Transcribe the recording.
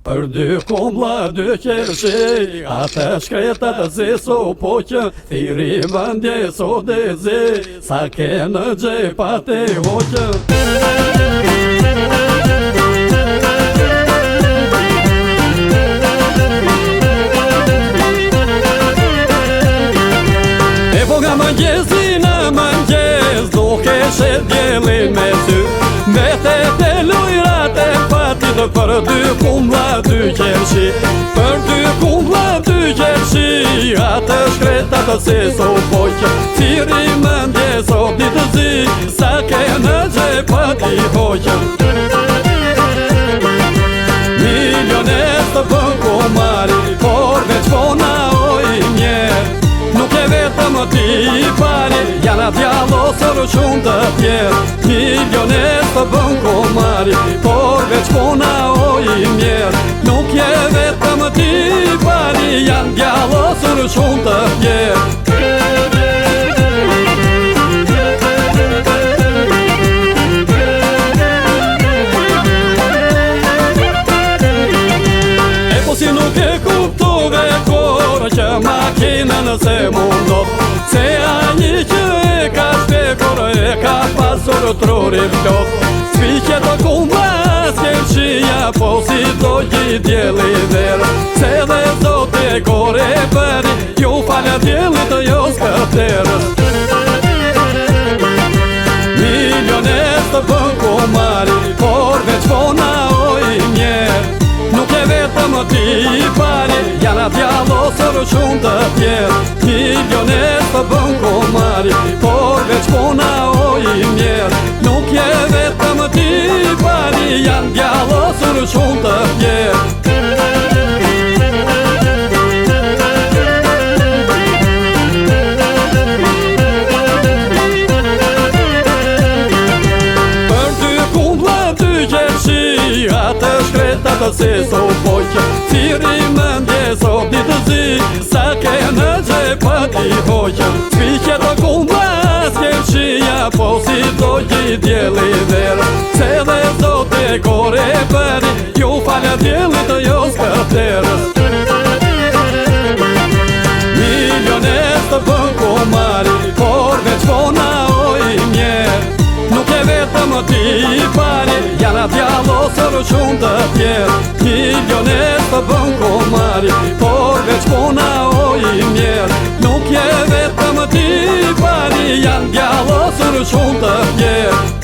Për dy kumbla, dy qershi, atë shkreta të zi so poqë, thiri vëndje so dhe zi, sa ke në gjepa të hoqë. E voga mëngjesi në mëngjes, duke shet djelin me sy, me te lujrat e fatit. Për dy kumbla, dy qershi, për dy kumbla, dy qershi, atë shkreta të se so poqë, thiri mëndje so ditë zi, sa ke në gjepa ti hoqë. Miliones të bën kumari, por veç pona oj njerë, nuk e vetëm ti pari, janë djallosër shumë të tjerë. Miliones të bën kumari, por veç pona oj njerë, nuk e vetëm ti pari, janë djallosër shumë të tjerë. Si nuk e kuptove korë që makinën se mundo, se a një që e ka shpekur, e ka pasur truri plot. Spiqe të kumbla s'kershia, po si do gjit djeli verë, se dhe zot e kore përi, ju falja djelit jo s'këterës. Miliones të bën kumari, por veç pona oj njerë, nuk e vetëm ti pari, janë djallosër shumë të tjerë. Miliones të bën kumari, por veç pona oj njerë, nuk e vetëm ti pari, janë djallosër shumë të tjerë. Atë shkreta të se so poqë, thiri mëndje so ditë zi, sa ke në gjepa ti hoqë. Spiqe të kumbla s'kershia, po si do gjit djeli verë, se dhe zot e kore përi, ju falja djelit jo s'këterës. Miliones të bën kumari, por veç pona oj njerë, nuk e vetëm ti pari, janë djallosër shumë të tjerë. Miliones të bën kumari, por veç pona oj njerë, nuk e vetëm ti pari, janë djallosër shumë të tjerë.